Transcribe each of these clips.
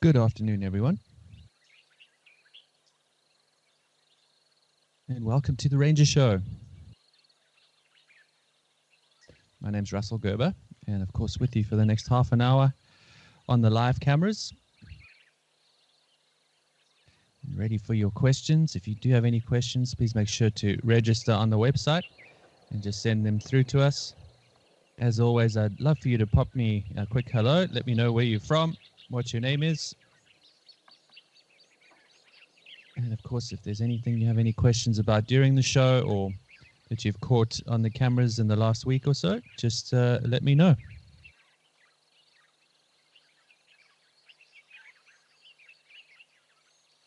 Good afternoon, everyone, and welcome to the Ranger Show. My name's Russell Gerber, and of course with you for the next half an hour on the live cameras. Ready for your questions. If you do have any questions, please make sure to register on the website and just send them through to us. As always, I'd love for you to pop me a quick hello. Let me know where you're from, what your name is. And of course, if there's anything you have any questions about during the show or that you've caught on the cameras in the last week or so, just let me know.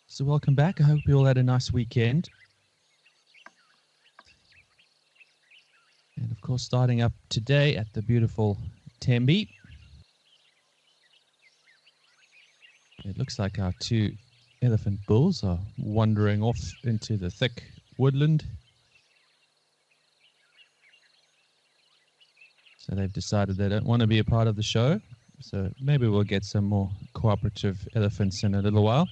So welcome back. I hope you all had a nice weekend. And of course, starting up today at the beautiful Tembe. It looks like our two elephant bulls are wandering off into the thick woodland. So they've decided they don't want to be a part of the show. So maybe we'll get some more cooperative elephants in a little while.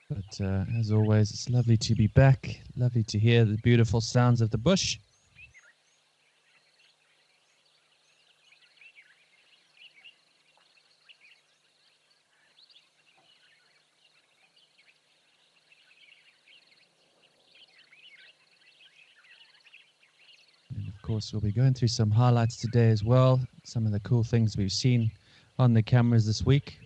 But as always, it's lovely to be back. Lovely to hear the beautiful sounds of the bush. And of course, we'll be going through some highlights today as well. Some of the cool things we've seen on the cameras this week.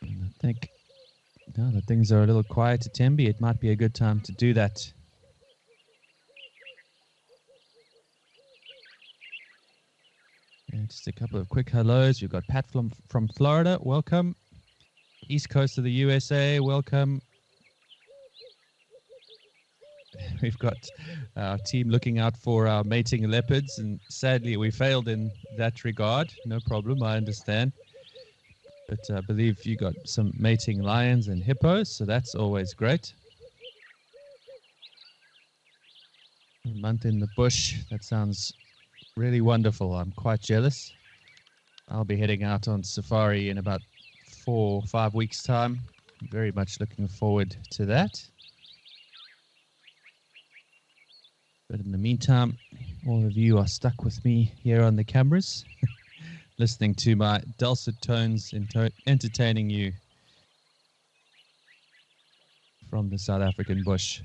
And I think now that things are a little quiet at Tembe, it might be a good time to do that. And just a couple of quick hellos. We've got Pat from Florida. Welcome. East Coast of the USA. Welcome. We've got our team looking out for our mating leopards, and sadly we failed in that regard. No problem, I understand. But I believe you got some mating lions and hippos, so that's always great. A month in the bush, that sounds really wonderful. I'm quite jealous. I'll be heading out on safari in about 4 or 5 weeks' time. I'm very much looking forward to that. But in the meantime, all of you are stuck with me here on the cameras, listening to my dulcet tones, entertaining you from the South African bush.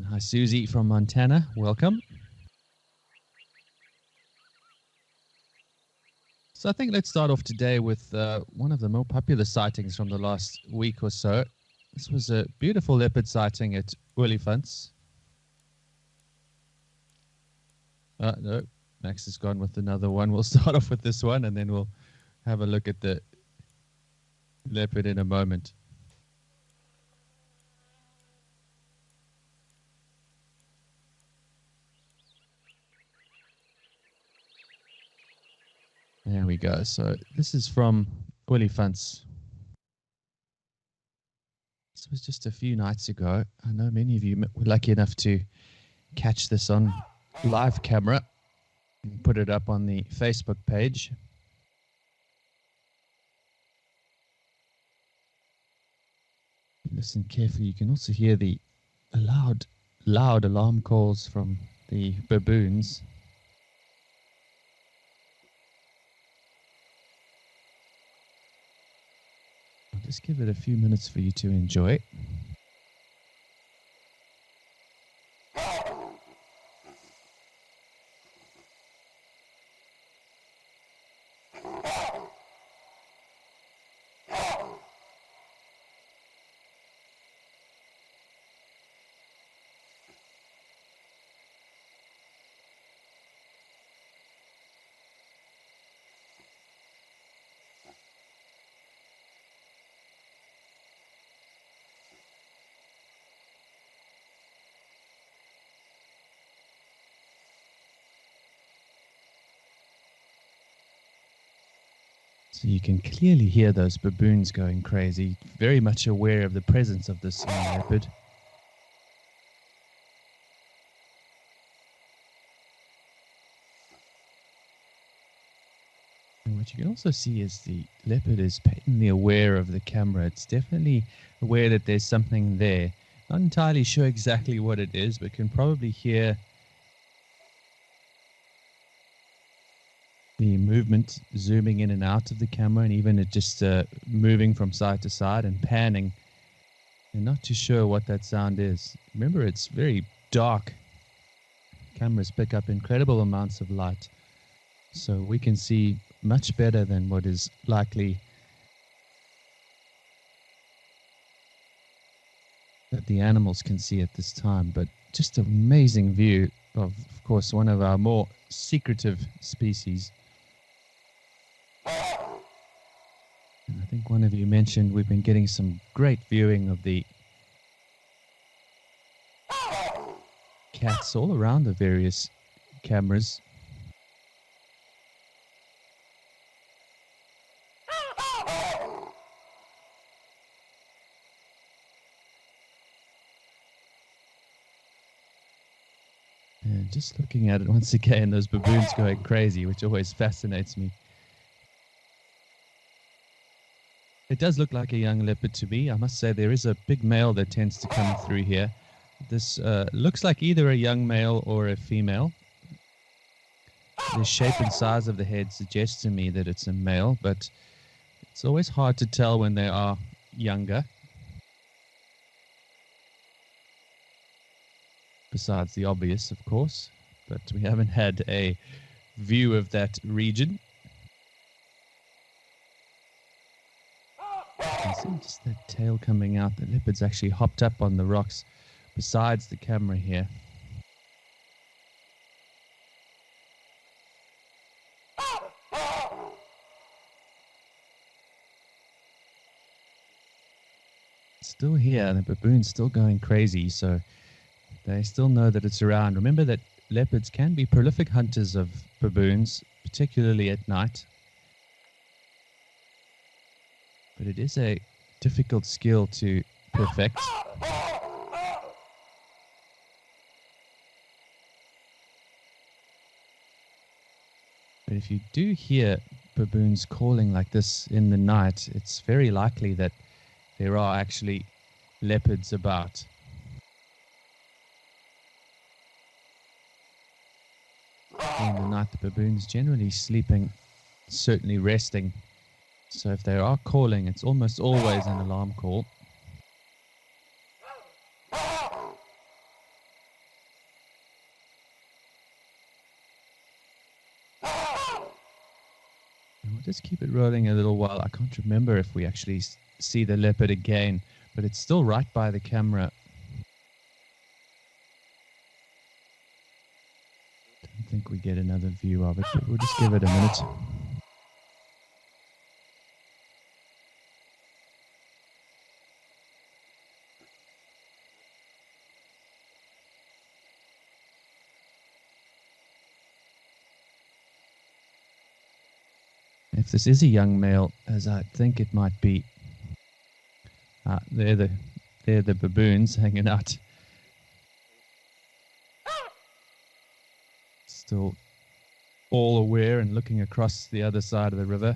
Hi, Susie from Montana. Welcome. So I think let's start off today with one of the more popular sightings from the last week or so. This was a beautiful leopard sighting at Olifants. No, Max has gone with another one. We'll start off with this one and then we'll have a look at the leopard in a moment. There we go. So this is from Olifants. This was just a few nights ago. I know many of you were lucky enough to catch this on live camera and put it up on the Facebook page. Listen carefully. You can also hear the loud alarm calls from the baboons. I'll just give it a few minutes for you to enjoy. So you can clearly hear those baboons going crazy, very much aware of the presence of this young leopard. And what you can also see is the leopard is patently aware of the camera. It's definitely aware that there's something there. Not entirely sure exactly what it is, but can probably hear the movement zooming in and out of the camera, and even it just moving from side to side and panning. And not too sure what that sound is. Remember, it's very dark. Cameras pick up incredible amounts of light, so we can see much better than what is likely that the animals can see at this time. But just an amazing view of course, one of our more secretive species. And I think one of you mentioned we've been getting some great viewing of the cats all around the various cameras. And just looking at it once again, those baboons going crazy, which always fascinates me. It does look like a young leopard to me. I must say there is a big male that tends to come through here. This looks like either a young male or a female. The shape and size of the head suggests to me that it's a male, but it's always hard to tell when they are younger. Besides the obvious, of course, but we haven't had a view of that region. You can see just that tail coming out. The leopard's actually hopped up on the rocks besides the camera here. Still here, the baboon's still going crazy, so they still know that it's around. Remember that leopards can be prolific hunters of baboons, particularly at night. But it is a difficult skill to perfect. But if you do hear baboons calling like this in the night, it's very likely that there are actually leopards about. In the night, the baboon's generally sleeping, certainly resting. So if they are calling, it's almost always an alarm call. And we'll just keep it rolling a little while. I can't remember if we actually see the leopard again, but it's still right by the camera. Don't think we get another view of it, but we'll just give it a minute. If this is a young male, as I think it might be, they're the baboons hanging out. Still all aware and looking across the other side of the river.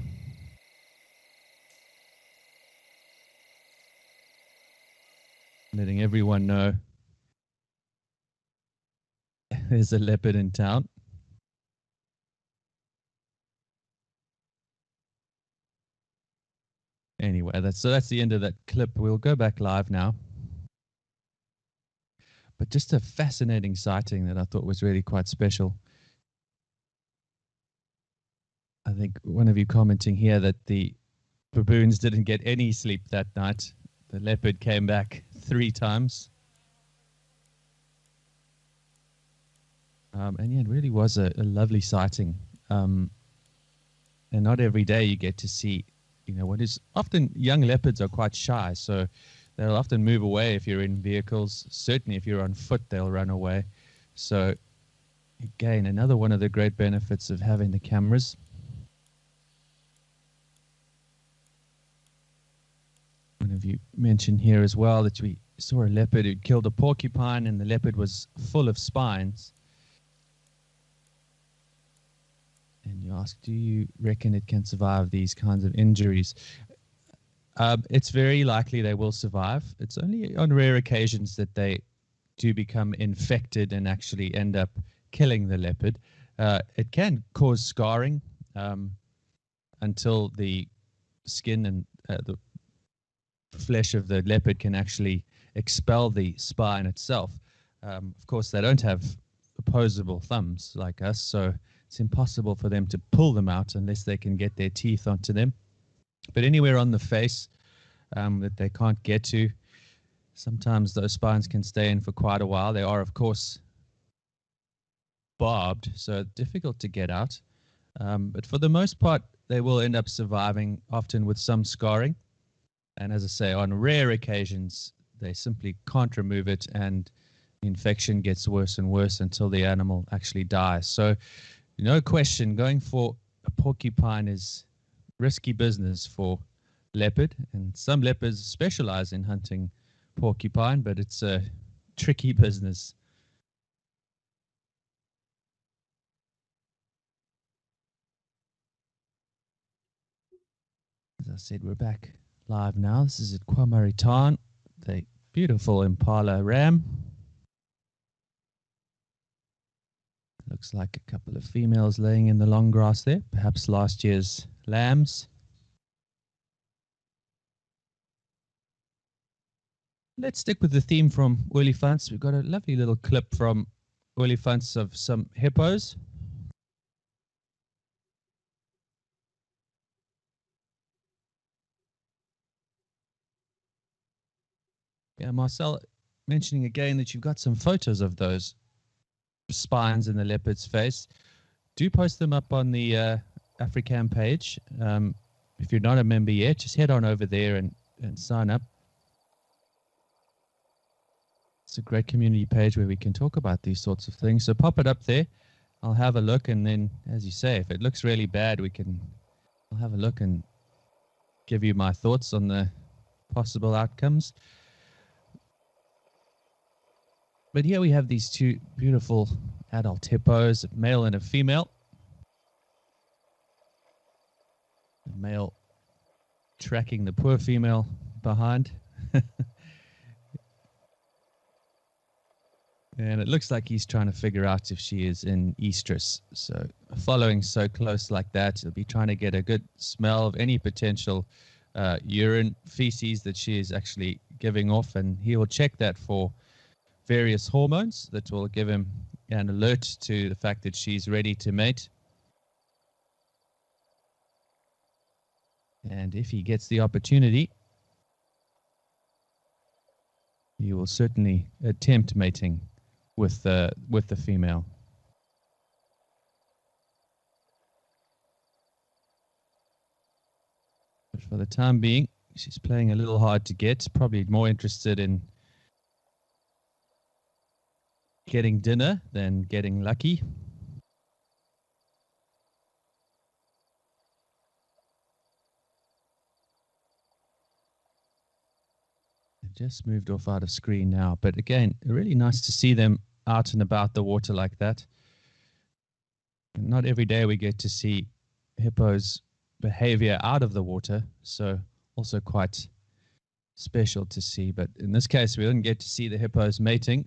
Letting everyone know there's a leopard in town. Anyway, that's the end of that clip. We'll go back live now. But just a fascinating sighting that I thought was really quite special. I think one of you commenting here that the baboons didn't get any sleep that night. The leopard came back 3 times. And yeah, it really was a lovely sighting. And not every day you get to see, what is often young leopards are quite shy, so they'll often move away if you're in vehicles. Certainly if you're on foot, they'll run away. So again, another one of the great benefits of having the cameras. one of you mentioned here as well that we saw a leopard who killed a porcupine, and the leopard was full of spines. And you ask, do you reckon it can survive these kinds of injuries? It's very likely they will survive. It's only on rare occasions that they do become infected and actually end up killing the leopard. It can cause scarring until the skin and the flesh of the leopard can actually expel the spine itself. Of course, they don't have opposable thumbs like us, so it's impossible for them to pull them out unless they can get their teeth onto them. But anywhere on the face that they can't get to, sometimes those spines can stay in for quite a while. They are, of course, barbed, so difficult to get out. But for the most part, they will end up surviving, often with some scarring. And as I say, on rare occasions, they simply can't remove it, and the infection gets worse and worse until the animal actually dies. So, no question, going for a porcupine is risky business for leopard. And some leopards specialize in hunting porcupine, but it's a tricky business. As I said, we're back live now. This is at Kwamaritan, the beautiful impala ram. Looks like a couple of females laying in the long grass there, perhaps last year's lambs. Let's stick with the theme from Olifants. We've got a lovely little clip from Olifants of some hippos. Yeah, Marcel, mentioning again that you've got some photos of those spines in the leopard's face. Do post them up on the African page. If you're not a member yet, just head on over there and sign up. It's a great community page where we can talk about these sorts of things. So pop it up there. I'll have a look, and then, as you say, if it looks really bad, I'll have a look and give you my thoughts on the possible outcomes. But here we have these two beautiful adult hippos, a male and a female. The male tracking the poor female behind. And it looks like he's trying to figure out if she is in estrus. So following so close like that, he'll be trying to get a good smell of any potential urine, feces that she is actually giving off. And he will check that for various hormones that will give him an alert to the fact that she's ready to mate. And if he gets the opportunity, he will certainly attempt mating with the female. But for the time being, she's playing a little hard to get, probably more interested in getting dinner than getting lucky. They've just moved off out of screen now, but again, really nice to see them out and about the water like that. And not every day we get to see hippos' behavior out of the water, so also quite special to see. But in this case, we didn't get to see the hippos mating,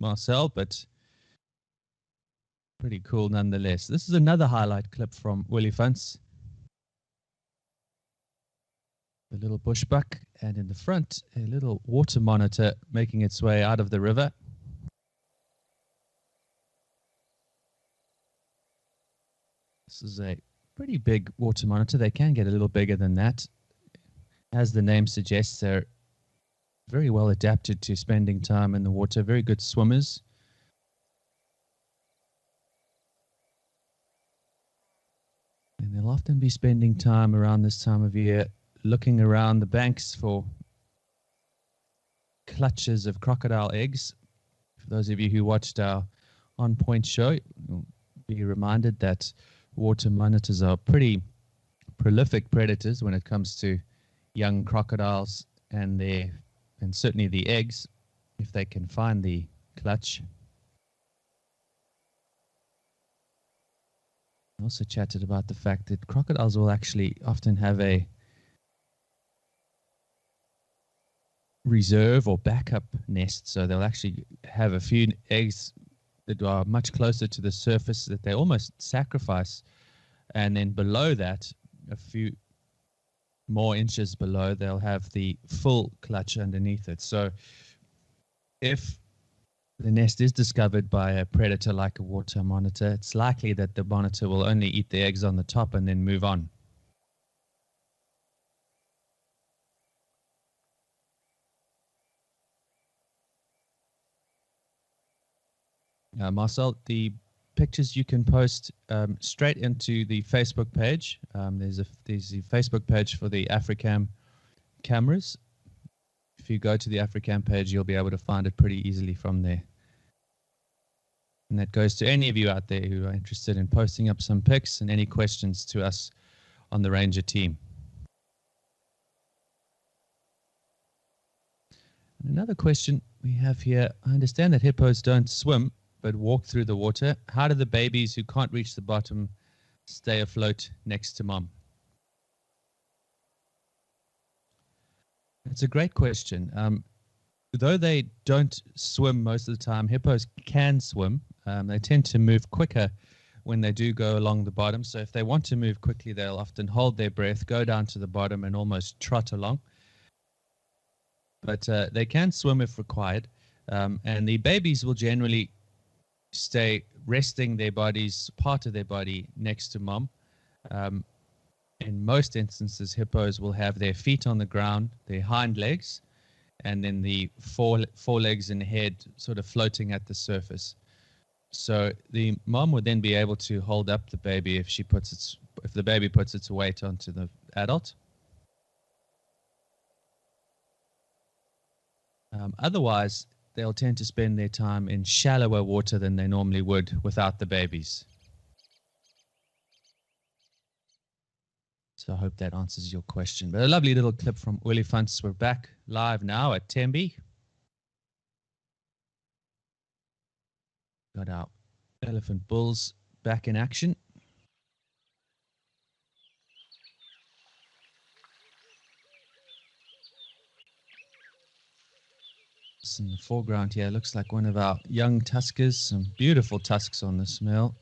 Marcel, but pretty cool nonetheless. This is another highlight clip from Olifants. The little bushbuck, and in the front, a little water monitor making its way out of the river. This is a pretty big water monitor. They can get a little bigger than that. As the name suggests, they're very well adapted to spending time in the water, very good swimmers. And they'll often be spending time around this time of year looking around the banks for clutches of crocodile eggs. For those of you who watched our On Point show, you'll be reminded that water monitors are pretty prolific predators when it comes to young crocodiles and certainly the eggs, if they can find the clutch. I also chatted about the fact that crocodiles will actually often have a reserve or backup nest, so they'll actually have a few eggs that are much closer to the surface that they almost sacrifice, and then below that, a few more inches below, they'll have the full clutch underneath it. So if the nest is discovered by a predator like a water monitor, it's likely that the monitor will only eat the eggs on the top and then move on. Marcel, the pictures you can post straight into the Facebook page. There's a Facebook page for the Africam cameras. If you go to the Africam page, you'll be able to find it pretty easily from there. And that goes to any of you out there who are interested in posting up some pics and any questions to us on the Ranger team. And another question we have here, I understand that hippos don't swim, but walk through the water. How do the babies who can't reach the bottom stay afloat next to mom? It's a great question. Though they don't swim most of the time, hippos can swim. They tend to move quicker when they do go along the bottom. So if they want to move quickly, they'll often hold their breath, go down to the bottom, and almost trot along. But they can swim if required. And the babies will generally stay resting their bodies, part of their body, next to mom. In most instances, hippos will have their feet on the ground, their hind legs, and then the forelegs and head sort of floating at the surface. So the mom would then be able to hold up the baby if the baby puts its weight onto the adult. Otherwise, they'll tend to spend their time in shallower water than they normally would without the babies. So I hope that answers your question. But a lovely little clip from Olifants. We're back live now at Tembe. Got our elephant bulls back in action. In the foreground here looks like one of our young tuskers. Some beautiful tusks on this male.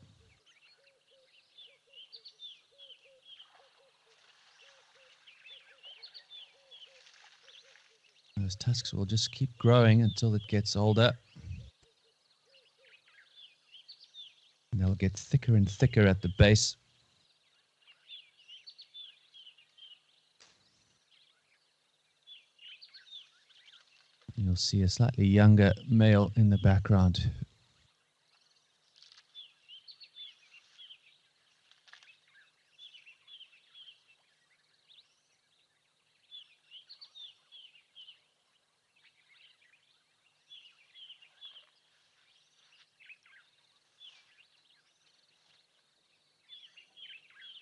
Those tusks will just keep growing until it gets older. And they'll get thicker and thicker at the base. You'll see a slightly younger male in the background.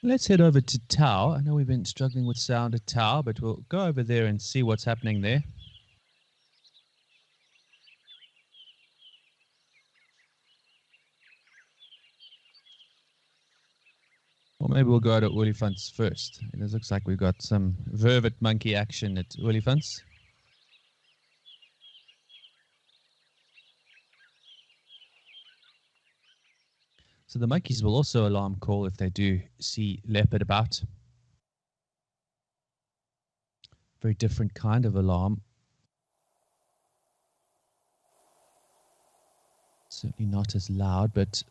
Let's head over to Tau. I know we've been struggling with sound at Tau, but we'll go over there and see what's happening there. Or maybe we'll go to Olifants first. It looks like we've got some vervet monkey action at Olifants. So the monkeys will also alarm call if they do see leopard about. Very different kind of alarm. Certainly not as loud, but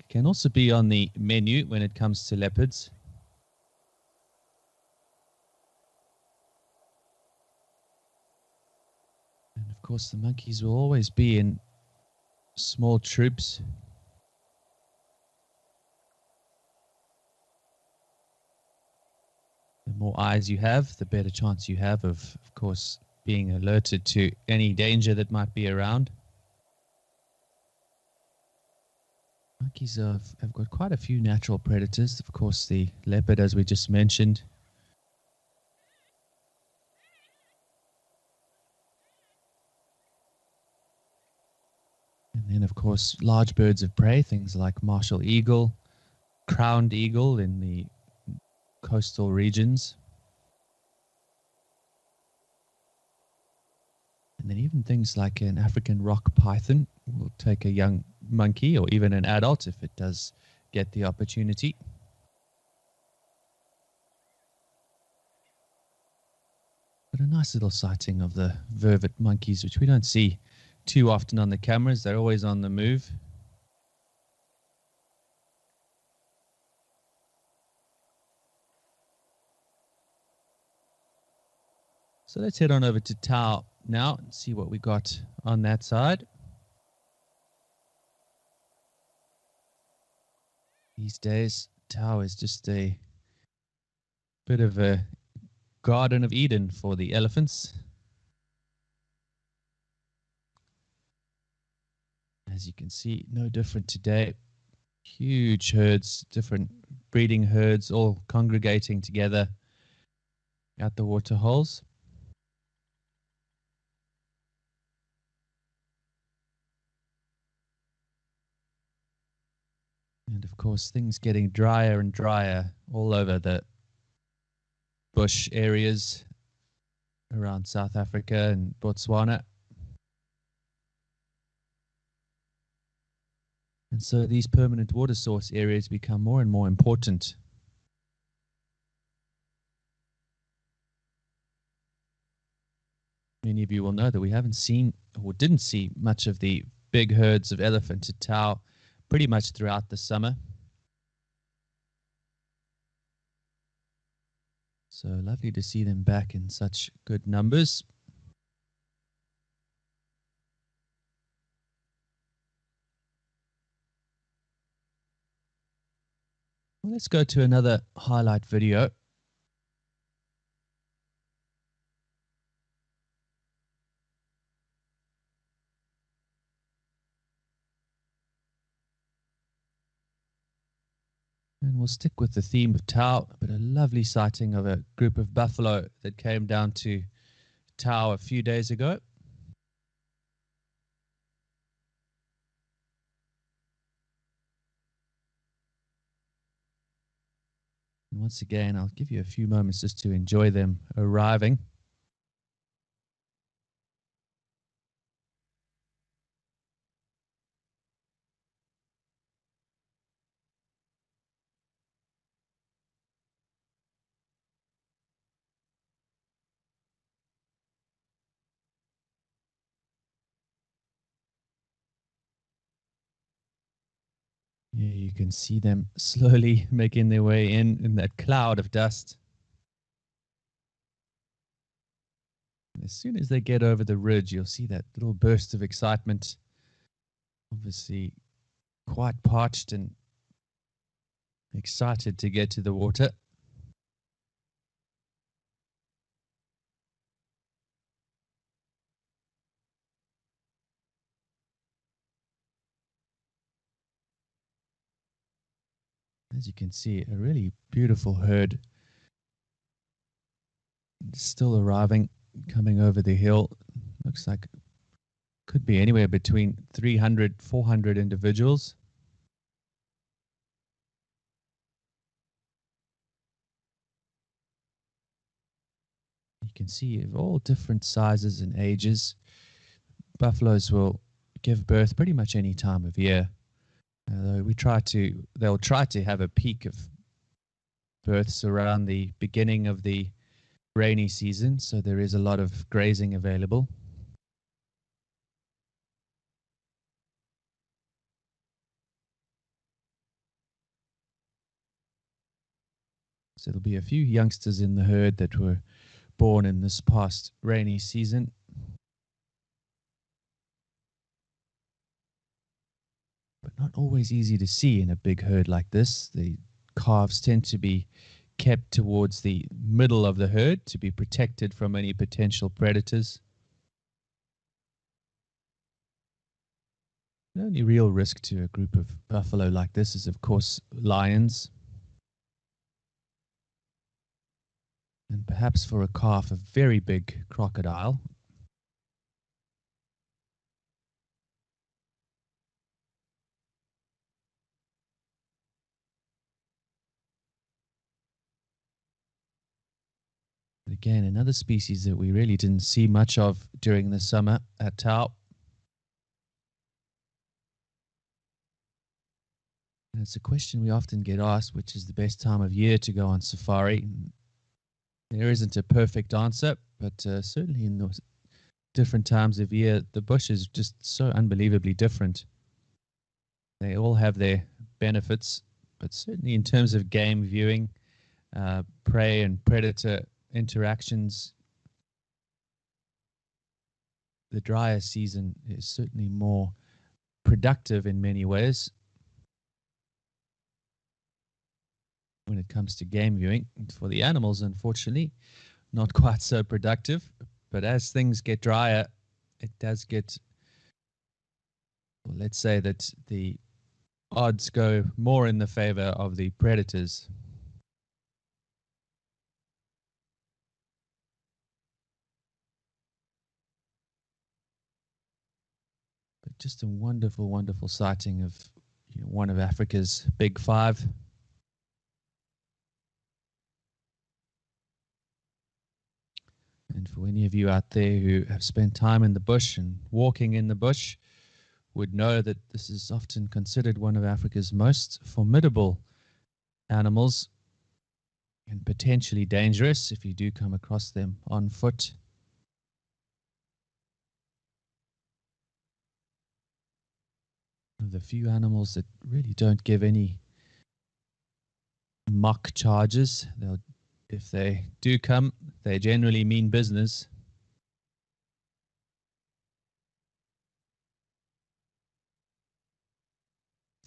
can also be on the menu when it comes to leopards. And of course the monkeys will always be in small troops. The more eyes you have, the better chance you have of course, being alerted to any danger that might be around. Monkeys have got quite a few natural predators. Of course, the leopard, as we just mentioned. course, large birds of prey, things like martial eagle, crowned eagle in the coastal regions. And then even things like an African rock python will take a young monkey or even an adult if it does get the opportunity. But a nice little sighting of the vervet monkeys, which we don't see too often on the cameras. They're always on the move. So let's head on over to Tau now and see what we got on that side. These days, Tau is just a bit of a Garden of Eden for the elephants. As you can see, no different today. Huge herds, different breeding herds, all congregating together at the waterholes. And of course, things getting drier and drier all over the bush areas around South Africa and Botswana. And so these permanent water source areas become more and more important. Many of you will know that we haven't seen or didn't see much of the big herds of elephant at Tau pretty much throughout the summer. So lovely to see them back in such good numbers. Well, let's go to another highlight video. And we'll stick with the theme of Tau, but a lovely sighting of a group of buffalo that came down to Tau a few days ago. And once again, I'll give you a few moments just to enjoy them arriving. Yeah, you can see them slowly making their way in that cloud of dust. And as soon as they get over the ridge, you'll see that little burst of excitement. Obviously, quite parched and excited to get to the water. As you can see, a really beautiful herd still arriving, coming over the hill. Looks like could be anywhere between 300, 400 individuals. You can see of all different sizes and ages. Buffaloes will give birth pretty much any time of year. They'll try to have a peak of births around the beginning of the rainy season, so there is a lot of grazing available. So there'll be a few youngsters in the herd that were born in this past rainy season. But not always easy to see in a big herd like this. The calves tend to be kept towards the middle of the herd to be protected from any potential predators. The only real risk to a group of buffalo like this is, of course, lions. And perhaps for a calf, a very big crocodile. Again, another species that we really didn't see much of during the summer at Tau. And it's a question we often get asked, which is the best time of year to go on safari. There isn't a perfect answer, but certainly in those different times of year, the bush is just so unbelievably different. They all have their benefits, but certainly in terms of game viewing, prey and predator interactions, the drier season is certainly more productive in many ways when it comes to game viewing. For the animals, unfortunately, not quite so productive. But as things get drier, it does get, well, let's say that the odds go more in the favor of the predators. But just a wonderful, wonderful sighting of one of Africa's big five. And for any of you out there who have spent time in the bush and walking in the bush, would know that this is often considered one of Africa's most formidable animals and potentially dangerous if you do come across them on foot. One of the few animals that really don't give any mock charges. If they do come, they generally mean business.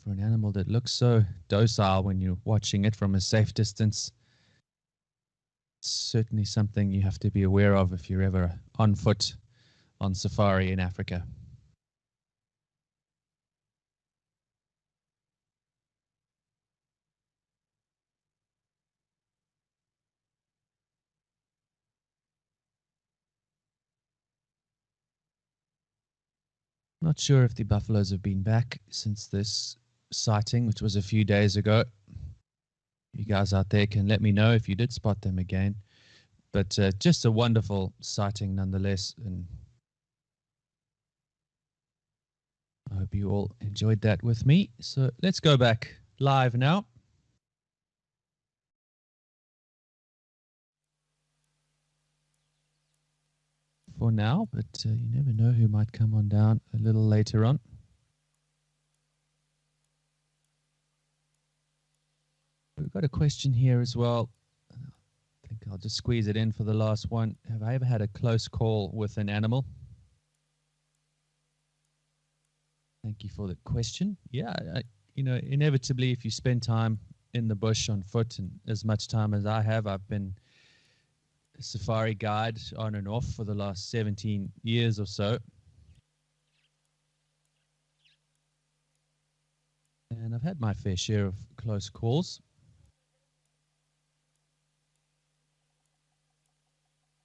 For an animal that looks so docile when you're watching it from a safe distance, it's certainly something you have to be aware of if you're ever on foot on safari in Africa. Not sure if the buffaloes have been back since this sighting, which was a few days ago. You guys out there can let me know if you did spot them again. But just a wonderful sighting nonetheless. And I hope you all enjoyed that with me. So let's go back live now. For now, but you never know who might come on down a little later on. We've got a question here as well. I think I'll just squeeze it in for the last one. Have I ever had a close call with an animal? Thank you for the question. Yeah, inevitably, if you spend time in the bush on foot, and as much time as I have, I've been a safari guide on and off for the last 17 years or so. And I've had my fair share of close calls.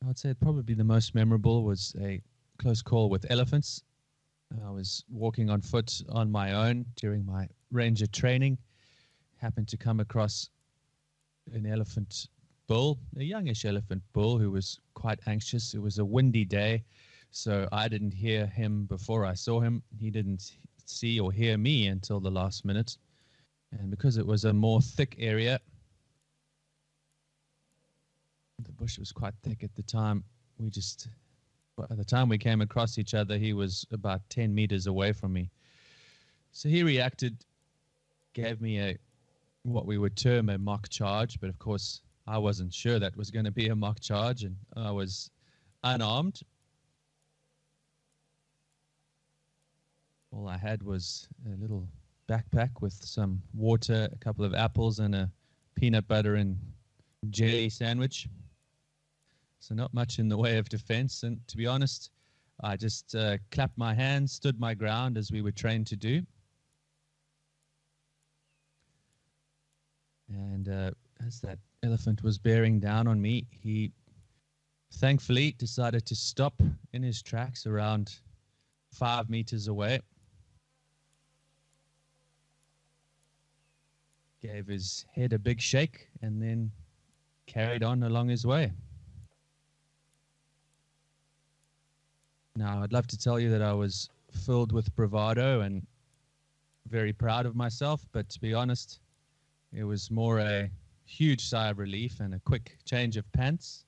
I would say probably the most memorable was a close call with elephants. I was walking on foot on my own during my ranger training, happened to come across an elephant bull, a youngish elephant bull who was quite anxious. It was a windy day, so I didn't hear him before I saw him. He didn't see or hear me until the last minute. And because it was a more thick area, the bush was quite thick at the time. By the time we came across each other, he was about 10 meters away from me. So he reacted, gave me what we would term a mock charge, but of course I wasn't sure that was going to be a mock charge, and I was unarmed. All I had was a little backpack with some water, a couple of apples, and a peanut butter and jelly sandwich. So not much in the way of defense. And to be honest, I just clapped my hands, stood my ground as we were trained to do. And as that elephant was bearing down on me, he thankfully decided to stop in his tracks around 5 meters away. Gave his head a big shake and then carried on along his way. Now, I'd love to tell you that I was filled with bravado and very proud of myself, but to be honest, it was more a huge sigh of relief and a quick change of pants.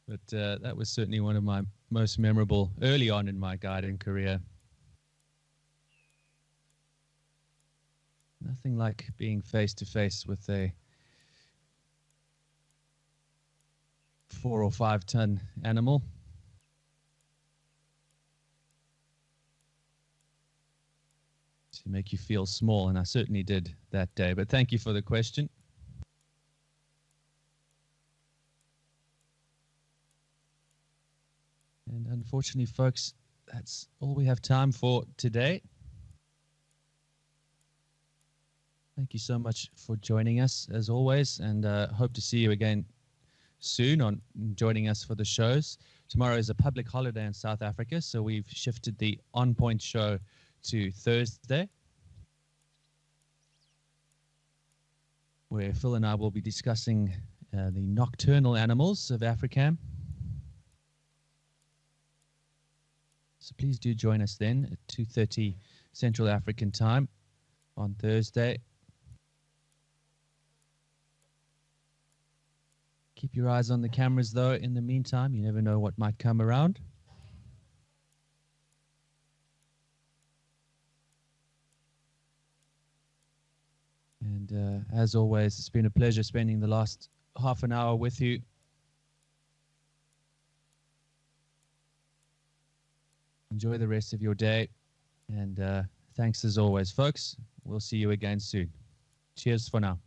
But that was certainly one of my most memorable early on in my guiding career. Nothing like being face to face with a 4 or 5 ton animal. To make you feel small, and I certainly did that day. But thank you for the question. And unfortunately, folks, that's all we have time for today. Thank you so much for joining us, as always, and hope to see you again soon on joining us for the shows. Tomorrow is a public holiday in South Africa, so we've shifted the On Point show to Thursday, where Phil and I will be discussing the nocturnal animals of Africa. So please do join us then at 2:30 Central African time on Thursday. Keep your eyes on the cameras, though. In the meantime, you never know what might come around. And as always, it's been a pleasure spending the last half an hour with you. Enjoy the rest of your day. And thanks as always, folks. We'll see you again soon. Cheers for now.